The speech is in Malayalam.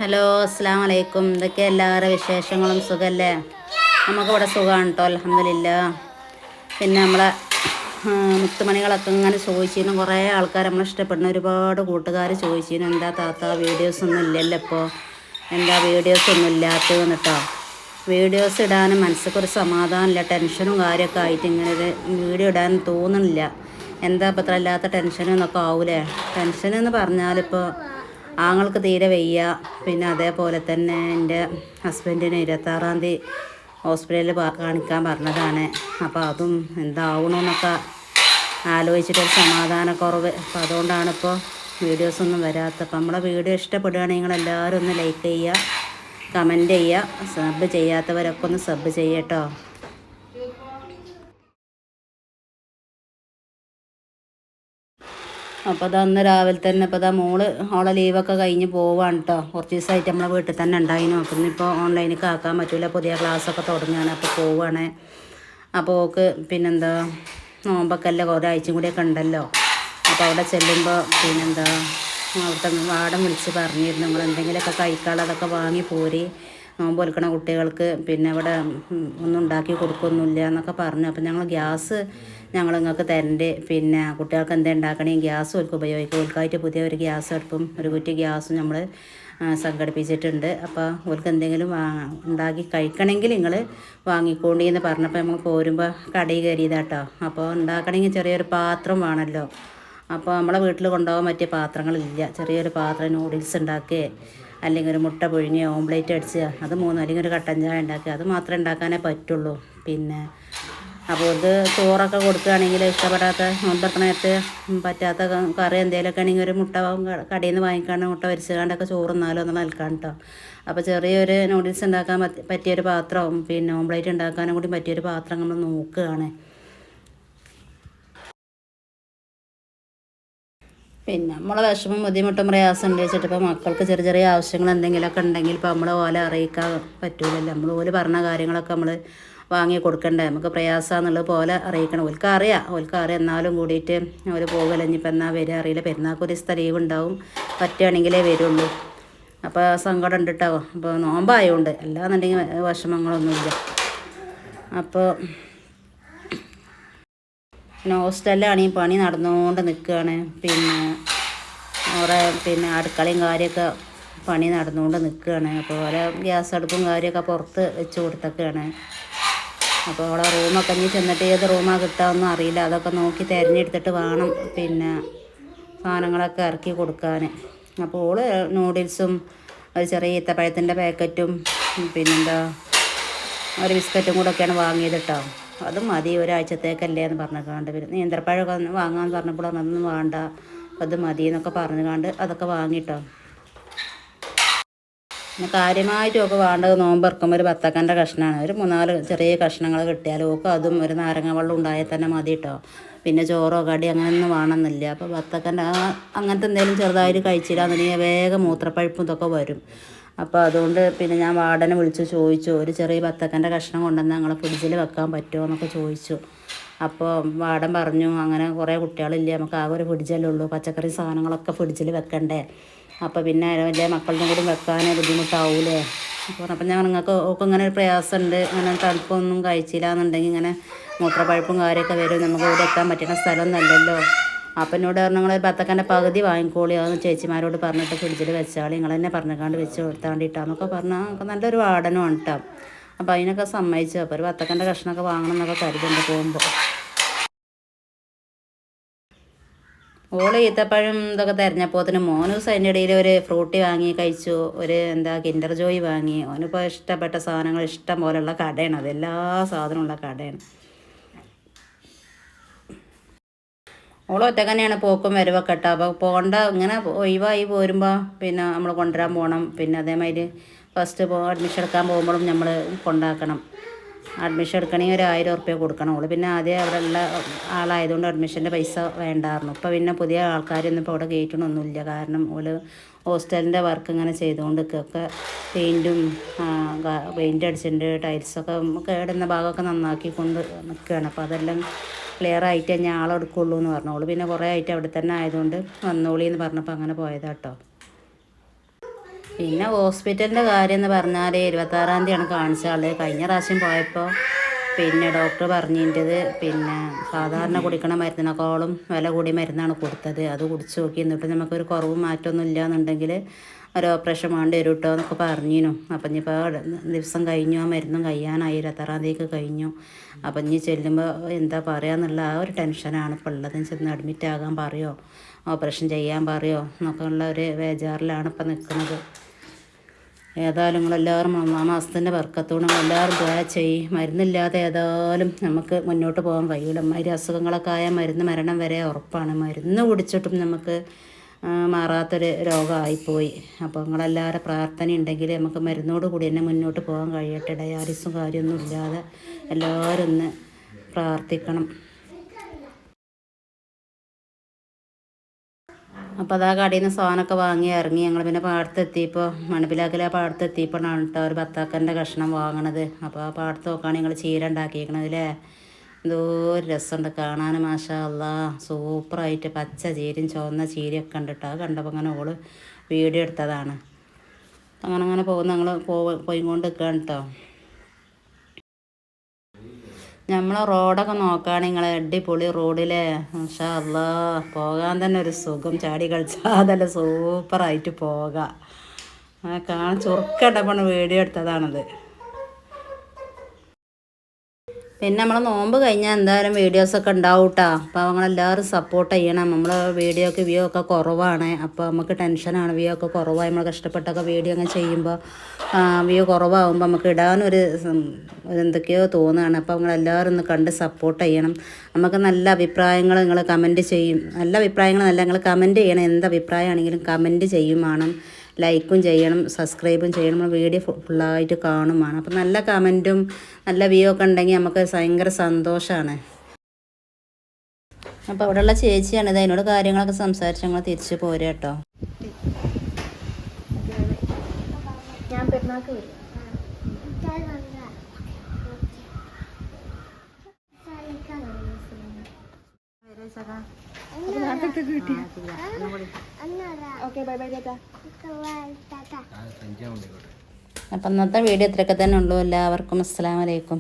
ഹലോ അസ്സലാമു അലൈക്കും. ഇതൊക്കെ എല്ലാവരുടെ വിശേഷങ്ങളും സുഖമല്ലേ? നമുക്കിവിടെ സുഖമാണ് കേട്ടോ, അൽഹംദുലില്ലാ. പിന്നെ നമ്മളെ മുത്തുമണികളൊക്കെ ഇങ്ങനെ ചോദിച്ചിരുന്നു. കുറേ ആൾക്കാർ നമ്മളെ ഇഷ്ടപ്പെടുന്ന ഒരുപാട് കൂട്ടുകാർ ചോദിച്ചിരുന്നു, എന്താ താത്ത വീഡിയോസൊന്നും ഇല്ലല്ലോ ഇപ്പോൾ, എന്താ വീഡിയോസൊന്നും ഇല്ലാത്തതെന്ന് കേട്ടോ. വീഡിയോസ് ഇടാനും മനസ്സിക്കൊരു സമാധാനമില്ല, ടെൻഷനും കാര്യമൊക്കെ ആയിട്ട് ഇങ്ങനെ ഒരു വീഡിയോ ഇടാനും തോന്നുന്നില്ല. എന്താ ഇപ്പം ഇത്ര ഇല്ലാത്ത ടെൻഷനും എന്നൊക്കെ ആവൂലേ. ടെൻഷൻ എന്ന് പറഞ്ഞാലിപ്പോൾ ആങ്ങൾക്ക് തീരെ വയ്യ. പിന്നെ അതേപോലെ തന്നെ എൻ്റെ ഹസ്ബൻഡിന് 26-ാം തീയതി ഹോസ്പിറ്റലിൽ കാണിക്കാൻ പറഞ്ഞതാണ്. അപ്പോൾ അതും എന്താവണമെന്നൊക്കെ ആലോചിച്ചിട്ടൊരു സമാധാനക്കുറവ്. അപ്പോൾ അതുകൊണ്ടാണിപ്പോൾ വീഡിയോസൊന്നും വരാത്തത്. അപ്പോൾ നമ്മളെ വീഡിയോ ഇഷ്ടപ്പെടുകയാണെങ്കിൽ നിങ്ങളെല്ലാവരും ഒന്ന് ലൈക്ക് ചെയ്യുക, കമൻറ്റ് ചെയ്യുക, സബ് ചെയ്യാത്തവരൊക്കെ ഒന്ന് സബ് ചെയ്യട്ടോ. അപ്പോൾ അന്ന് രാവിലെ തന്നെ ഇപ്പോൾ മോള് ഓളെ ലീവൊക്കെ കഴിഞ്ഞ് പോവാണ് കേട്ടോ. കുറച്ച് ദിവസമായിട്ട് നമ്മളെ വീട്ടിൽ തന്നെ ഉണ്ടായിരുന്നു. അപ്പം ഇന്നിപ്പോൾ ഓൺലൈനിൽ ആക്കാൻ പറ്റില്ല, പുതിയ ക്ലാസ്സൊക്കെ തുടങ്ങുകയാണ്. അപ്പോൾ പോവുകയാണ്. അപ്പോൾ ഓക്ക് പിന്നെന്താ നോമ്പൊക്കെ അല്ല, ഒരാഴ്ചയും കൂടിയൊക്കെ ഉണ്ടല്ലോ. അപ്പോൾ അവിടെ ചെല്ലുമ്പോൾ പിന്നെന്താ അവിടുത്തെ വാടം വിളിച്ച് പറഞ്ഞിരുന്നു, നിങ്ങൾ എന്തെങ്കിലുമൊക്കെ കഴിക്കാനുള്ളതൊക്കെ വാങ്ങി പോരി, നോമ്പ് വെൽക്കണ കുട്ടികൾക്ക് പിന്നെ ഇവിടെ ഒന്നും ഉണ്ടാക്കി കൊടുക്കൊന്നുമില്ല എന്നൊക്കെ പറഞ്ഞു. അപ്പം ഞങ്ങൾ ഗ്യാസ് നിങ്ങൾക്ക് തരണ്ട്, പിന്നെ കുട്ടികൾക്ക് എന്താ ഉണ്ടാക്കണമെങ്കിൽ ഗ്യാസ് ഓൽക്ക് ഉപയോഗിക്കും. ഓൽക്കായിട്ട് പുതിയ ഒരു ഗ്യാസ് അടുപ്പും ഒരു കുറ്റി ഗ്യാസും നമ്മൾ സംഘടിപ്പിച്ചിട്ടുണ്ട്. അപ്പോൾ ഓൽക്ക് എന്തെങ്കിലും ഉണ്ടാക്കി കഴിക്കണമെങ്കിൽ നിങ്ങൾ വാങ്ങിക്കോണ്ടി എന്ന് പറഞ്ഞപ്പോൾ നമ്മൾ പോരുമ്പോൾ കടയിൽ കയറിയതാട്ടോ. അപ്പോൾ ഉണ്ടാക്കണമെങ്കിൽ ചെറിയൊരു പാത്രം വേണമല്ലോ. അപ്പോൾ നമ്മളെ വീട്ടിൽ കൊണ്ടുപോകാൻ പറ്റിയ പാത്രങ്ങളില്ല. ചെറിയൊരു പാത്രം നൂഡിൽസ് ഉണ്ടാക്കുക, അല്ലെങ്കിൽ ഒരു മുട്ട പുഴുങ്ങി ഓംലേറ്റ് അടിച്ച് അത് അല്ലെങ്കിൽ ഒരു കട്ടൻ ചായ ഉണ്ടാക്കുക, അത് മാത്രമേ ഉണ്ടാക്കാനേ പറ്റുള്ളൂ. പിന്നെ അപ്പോൾ ഇത് ചോറൊക്കെ കൊടുക്കുകയാണെങ്കിൽ ഇഷ്ടപ്പെടാത്ത നോമ്പെടുക്കണ നേരത്ത് പറ്റാത്ത കറി എന്തെങ്കിലുമൊക്കെ ആണെങ്കിൽ ഒരു മുട്ട കടയിൽ നിന്ന് വാങ്ങിക്കാണ്ട് മുട്ട വരിച്ചുകൊണ്ടൊക്കെ ചോറുന്നാലോ എന്നുള്ള നൽകാൻ കേട്ടോ. അപ്പോൾ ചെറിയൊരു നൂഡിൽസ് ഉണ്ടാക്കാൻ പറ്റിയൊരു പാത്രവും പിന്നെ ഓംലേറ്റ് ഉണ്ടാക്കാനും കൂടി പറ്റിയൊരു പാത്രം നമ്മൾ നോക്കുകയാണ്. പിന്നെ നമ്മളെ വിഷമം ബുദ്ധിമുട്ടും പ്രയാസം ഉണ്ട് വെച്ചിട്ട് ഇപ്പോൾ മക്കൾക്ക് ചെറിയ ചെറിയ ആവശ്യങ്ങൾ എന്തെങ്കിലുമൊക്കെ ഉണ്ടെങ്കിൽ ഇപ്പോൾ നമ്മൾ ഓലെ അറിയിക്കാൻ പറ്റൂലല്ലോ. നമ്മൾ ഓല് പറഞ്ഞ കാര്യങ്ങളൊക്കെ നമ്മൾ വാങ്ങി കൊടുക്കണ്ടേ. നമുക്ക് പ്രയാസമാണെന്നുള്ളത് പോലെ അറിയിക്കണം. ഓൽക്കറിയാം എന്നാലും കൂടിയിട്ട് അവർ പോകല. ഇനിയിപ്പോൾ എന്നാൽ വരിക അറിയില്ല. പെരുന്നാൾക്ക് ഒരു ദിവസത്തെ ലീവ് ഉണ്ടാവും, പറ്റുകയാണെങ്കിലേ വരുള്ളൂ. അപ്പോൾ സങ്കടം ഉണ്ട് കേട്ടോ. അപ്പോൾ നോമ്പായതുകൊണ്ട് അല്ലാന്നുണ്ടെങ്കിൽ വിഷമങ്ങളൊന്നുമില്ല. അപ്പോൾ പിന്നെ ഹോസ്റ്റലിലാണ് ഈ പണി നടന്നുകൊണ്ട് നിൽക്കുകയാണ്. പിന്നെ അടുക്കളയും കാര്യമൊക്കെ പണി നടന്നുകൊണ്ട് നിൽക്കുകയാണ്. അപ്പോൾ ഓരോ ഗ്യാസ് അടുപ്പും കാര്യമൊക്കെ പുറത്ത് വെച്ച് കൊടുത്തൊക്കെയാണ്. അപ്പോൾ ഓളെ റൂമൊക്കെ ഇനി ചെന്നിട്ട് ഏത് റൂമാണ് കിട്ടാമെന്നും അറിയില്ല. അതൊക്കെ നോക്കി തിരഞ്ഞെടുത്തിട്ട് വേണം പിന്നെ സാധനങ്ങളൊക്കെ ഇറക്കി കൊടുക്കാൻ. അപ്പോൾ ഓള് നൂഡിൽസും ഒരു ചെറിയ ഈത്തപ്പഴത്തിൻ്റെ പാക്കറ്റും പിന്നെന്താ ഒരു ബിസ്ക്കറ്റും കൂടെ ഒക്കെയാണ് വാങ്ങിയത് കേട്ടോ. അതും മതി ഒരാഴ്ചത്തേക്കല്ലേ എന്ന് പറഞ്ഞുകൊണ്ട്. പിന്നെ നേന്ത്രപ്പഴമൊക്കെ വാങ്ങാമെന്ന് പറഞ്ഞപ്പോൾ അതൊന്നും വേണ്ട, അത് മതി എന്നൊക്കെ പറഞ്ഞുകൊണ്ട് അതൊക്കെ വാങ്ങിട്ടോ. പിന്നെ കാര്യമായിട്ടൊക്കെ വേണ്ടത് നോമ്പറക്കുമ്പോൾ ഒരു ബത്തക്കൻ്റെ കഷ്ണമാണ്. ഒരു 3-4 ചെറിയ കഷ്ണങ്ങൾ കിട്ടിയാൽ ഓക്ക് അതും ഒരു നാരങ്ങ വെള്ളം ഉണ്ടായാൽ തന്നെ മതി കേട്ടോ. പിന്നെ ചോറോ കടി അങ്ങനെയൊന്നും വേണമെന്നില്ല. അപ്പോൾ ബത്തക്കൻ്റെ അങ്ങനത്തെ എന്തെങ്കിലും ചെറുതായിട്ട് കഴിച്ചില്ലാന്നുണ്ടെങ്കിൽ വേഗം മൂത്രപ്പഴുപ്പും ഇതൊക്കെ വരും. അപ്പോൾ അതുകൊണ്ട് പിന്നെ ഞാൻ വാർഡനെ വിളിച്ച് ചോദിച്ചു, ഒരു ചെറിയ ബത്തക്കൻ്റെ കഷ്ണം കൊണ്ടുവന്ന് ഞങ്ങൾ ഫ്രിഡ്ജിൽ വെക്കാൻ പറ്റുമോ എന്നൊക്കെ ചോദിച്ചു. അപ്പോൾ വാർഡൻ പറഞ്ഞു, അങ്ങനെ കുറേ കുട്ടികളില്ല, നമുക്ക് ആകെ ഒരു ഫ്രിഡ്ജല്ലേ ഉള്ളൂ, പച്ചക്കറി സാധനങ്ങളൊക്കെ ഫ്രിഡ്ജിൽ വെക്കണ്ടേ, അപ്പോൾ പിന്നെ വലിയ മക്കളുടെ കൂടി വെക്കാൻ ബുദ്ധിമുട്ടാവൂലേ. അപ്പോൾ ഞാൻ നിങ്ങൾക്ക് ഒക്കെ ഇങ്ങനെ ഒരു പ്രയാസമുണ്ട്, അങ്ങനെ തണുപ്പൊന്നും കഴിച്ചില്ല എന്നുണ്ടെങ്കിൽ ഇങ്ങനെ മൂത്രപ്പഴുപ്പും കാര്യമൊക്കെ വരും, നമുക്ക് ഇവിടെ എത്താൻ പറ്റുന്ന സ്ഥലമൊന്നുമല്ലല്ലോ. അപ്പം എന്നോട് പറഞ്ഞു, നിങ്ങൾ ബത്തക്കൻ്റെ പകുതി വാങ്ങിക്കോളി, അതൊന്ന് ചേച്ചിമാരോട് പറഞ്ഞിട്ട് ഫ്രിഡ്ജിൽ വെച്ചാൽ നിങ്ങൾ തന്നെ പറഞ്ഞുകൊണ്ട് വെച്ച് കൊടുത്താൽ വേണ്ടിയിട്ടാന്നൊക്കെ പറഞ്ഞാൽ നല്ലൊരു വാർഡനുമാണ് കേട്ടോ. അപ്പോൾ അതിനൊക്കെ സമ്മതിച്ചു. അപ്പോൾ ഒരു ബത്തക്കൻ്റെ കഷ്ണമൊക്കെ വാങ്ങണം എന്നൊക്കെ കരുതുന്നുണ്ട് പോകുമ്പോൾ. ഓള് ഈത്തപ്പഴം ഇതൊക്കെ തിരഞ്ഞപ്പോത്തിന് മോനൂസ് അതിൻ്റെ ഇടയിൽ ഒരു ഫ്രൂട്ടി വാങ്ങി കഴിച്ചു, ഒരു കിൻഡർ ജോയ് വാങ്ങി. ഓനിപ്പോൾ ഇഷ്ടപ്പെട്ട സാധനങ്ങൾ ഇഷ്ടം പോലെയുള്ള കടയാണ്, അത് എല്ലാ സാധനമുള്ള കടയാണ്. ഓൾ ഒറ്റക്ക് തന്നെയാണ് പോക്കും വരവൊക്കെ കേട്ടോ. അപ്പോൾ പോകണ്ട ഇങ്ങനെ ഒഴിവായി പോരുമ്പോൾ പിന്നെ നമ്മൾ കൊണ്ടുവരാൻ പോകണം. പിന്നെ അതേമാതിരി ഫസ്റ്റ് അഡ്മിഷൻ എടുക്കാൻ പോകുമ്പോഴും നമ്മൾ കൊണ്ടാക്കണം. അഡ്മിഷൻ എടുക്കണമെങ്കിൽ ഒരു 1000 ഉറുപ്യ കൊടുക്കണം. ഓൾ പിന്നെ ആദ്യം അവിടെ ഉള്ള ആളായതുകൊണ്ട് അഡ്മിഷൻ്റെ പൈസ വേണ്ടായിരുന്നു. ഇപ്പോൾ പിന്നെ പുതിയ ആൾക്കാരൊന്നും ഇപ്പോൾ അവിടെ കയറ്റണമൊന്നുമില്ല. കാരണം ഓല് ഹോസ്റ്റലിൻ്റെ വർക്ക് ഇങ്ങനെ ചെയ്തുകൊണ്ടൊക്കെ പെയിൻ്റ് അടിച്ചിട്ടുണ്ട്, ടൈൽസൊക്കെ കേടുന്ന ഭാഗമൊക്കെ നന്നാക്കിക്കൊണ്ട് നിൽക്കുകയാണ്. അപ്പോൾ അതെല്ലാം ക്ലിയർ ആയിട്ട് ഞാൻ ആളെടുക്കുള്ളൂ എന്ന് പറഞ്ഞോളൂ. പിന്നെ കുറേ ആയിട്ട് അവിടെ തന്നെ ആയതുകൊണ്ട് വന്നോളി എന്ന് പറഞ്ഞപ്പോൾ അങ്ങനെ പോയതാട്ടോ. പിന്നെ ഹോസ്പിറ്റലിൻ്റെ കാര്യം എന്ന് പറഞ്ഞാൽ 26-ാം തീയതിയാണ് കാണിച്ചാൽ. കഴിഞ്ഞ പ്രാവശ്യം പോയപ്പോൾ പിന്നെ ഡോക്ടർ പറഞ്ഞിൻ്റെത് പിന്നെ സാധാരണ കുടിക്കണ മരുന്നിനേക്കാളും വില കൂടിയ മരുന്നാണ് കൊടുത്തത്. അത് കുടിച്ച് നോക്കി, എന്നിട്ട് നമുക്കൊരു കുറവും മാറ്റമൊന്നും ഇല്ല എന്നുണ്ടെങ്കിൽ ഒരു ഓപ്പറേഷൻ വേണ്ടി വരും കേട്ടോ എന്നൊക്കെ പറഞ്ഞിരുന്നു. അപ്പം ഇനിയിപ്പോൾ ദിവസം കഴിഞ്ഞു, ആ മരുന്നും കഴിയാനായി, 26-ാം തീയതിക്ക് കഴിഞ്ഞു. അപ്പം ഇനി ചെല്ലുമ്പോൾ എന്താ പറയുക എന്നുള്ള ആ ഒരു ടെൻഷനാണ് ഇപ്പോൾ ഉള്ളത്. ചെന്ന് അഡ്മിറ്റ് ആകാൻ പറയുമോ, ഓപ്പറേഷൻ ചെയ്യാൻ പറയുമോ എന്നൊക്കെ ഉള്ള ഒരു ബേജാറിലാണ് ഇപ്പം നിൽക്കുന്നത്. ഏതായാലും നിങ്ങളെല്ലാവരും 1-ാം മാസത്തിൻ്റെ വർക്കത്തോട് നിങ്ങളെല്ലാവരും ദുആ ചെയ്യും. മരുന്നില്ലാതെ ഏതായാലും നമുക്ക് മുന്നോട്ട് പോകാൻ കഴിയില്ല. അമ്മാതിരി അസുഖങ്ങളൊക്കെ ആയാൽ മരണം വരെ ഉറപ്പാണ്. മരുന്ന് കുടിച്ചിട്ടും നമുക്ക് മാറാത്തൊരു രോഗമായിപ്പോയി. അപ്പോൾ നിങ്ങളെല്ലാവരും പ്രാർത്ഥന ഉണ്ടെങ്കിൽ നമുക്ക് മരുന്നോട് കൂടി തന്നെ മുന്നോട്ട് പോകാൻ കഴിയട്ടെ. ഡയാലിസും കാര്യമൊന്നും ഇല്ലാതെ എല്ലാവരും ഒന്ന് പ്രാർത്ഥിക്കണം. അപ്പോൾ അതാ കടയിൽ നിന്ന് സാധനമൊക്കെ വാങ്ങി ഇറങ്ങി. ഞങ്ങൾ പിന്നെ പാടത്തെത്തിയപ്പോൾ മണപ്പിലാക്കൽ ആ പാടത്തെത്തിയപ്പോഴാണ് കേട്ടോ ഒരു ബത്താക്കൻ്റെ കഷ്ണം വാങ്ങണത്. അപ്പോൾ ആ പാടത്ത് നോക്കുകയാണെങ്കിൽ നിങ്ങൾ ചീര ഉണ്ടാക്കിയിരിക്കണത് അല്ലേ. എന്തോ ഒരു രസമുണ്ട് കാണാൻ. മാഷാ അല്ലാ, സൂപ്പറായിട്ട് പച്ച ചീരയും ചുവന്ന ചീരയൊക്കെ ഉണ്ട് കേട്ടോ. അത് കണ്ടപ്പോൾ അങ്ങനെ ഓള് വീഡിയോ എടുത്തതാണ്. അങ്ങനെ പോകുന്ന ഞങ്ങൾ പോയിക്കൊണ്ട് നിൽക്കുകയാണ് കേട്ടോ. നമ്മളെ റോഡൊക്കെ നോക്കുകയാണെങ്കിൽ നിങ്ങൾ അടിപൊളി റോഡിലെ മാഷാ അല്ലാ, പോകാൻ തന്നെ ഒരു സുഖം. ചാടി കളിച്ചാൽ അതല്ല സൂപ്പറായിട്ട് പോകാം. കാണാൻ ചുരുക്കട്ടപ്പോൾ വീഡിയോ എടുത്തതാണത്. പിന്നെ നമ്മൾ നോമ്പ് കഴിഞ്ഞാൽ എന്തായാലും വീഡിയോസൊക്കെ ഉണ്ടാവും കേട്ടോ. അപ്പോൾ നമ്മളെല്ലാവരും സപ്പോർട്ട് ചെയ്യണം. നമ്മൾ വീഡിയോക്ക് വ്യൂ ഒക്കെ കുറവാണ്. അപ്പോൾ നമുക്ക് ടെൻഷനാണ്, വ്യൂ ഒക്കെ കുറവായി. നമ്മൾ കഷ്ടപ്പെട്ടൊക്കെ വീഡിയോ അങ്ങനെ ചെയ്യുമ്പോൾ വ്യൂ കുറവാകുമ്പോൾ നമുക്ക് ഇടാനൊരു എന്തൊക്കെയോ തോന്നുകയാണ്. അപ്പോൾ നിങ്ങളെല്ലാവരും ഒന്ന് കണ്ട് സപ്പോർട്ട് ചെയ്യണം. നമുക്ക് നല്ല അഭിപ്രായങ്ങൾ നിങ്ങൾ കമൻറ്റ് ചെയ്യും. നല്ല അഭിപ്രായങ്ങൾ നല്ല നിങ്ങൾ കമൻറ്റ് ചെയ്യണം. എന്ത് അഭിപ്രായമാണെങ്കിലും കമൻറ്റ് ചെയ്യും വേണം, ലൈക്കും ചെയ്യണം, സബ്സ്ക്രൈബും ചെയ്യണം. നമ്മൾ വീഡിയോ ഫുള്ളായിട്ട് കാണും വേണം. അപ്പോൾ നല്ല കമൻറ്റും നല്ല വ്യൂ ഒക്കെ ഉണ്ടെങ്കിൽ നമുക്ക് ഭയങ്കര സന്തോഷമാണ്. അപ്പോൾ അവിടെയുള്ള ചേച്ചിയാണ് ഇത്. അതിനോട് കാര്യങ്ങളൊക്കെ സംസാരിച്ച് ഞങ്ങൾ തിരിച്ച് പോരുക കേട്ടോ. ഞാൻ പെരുന്നാൾക്ക് വരും. Okay, bye bye Tata. അപ്പം ഇന്നത്തെ വീഡിയോ ഇത്രയൊക്കെ തന്നെ ഉള്ളൂ. എല്ലാവർക്കും അസ്സലാമു അലൈക്കും.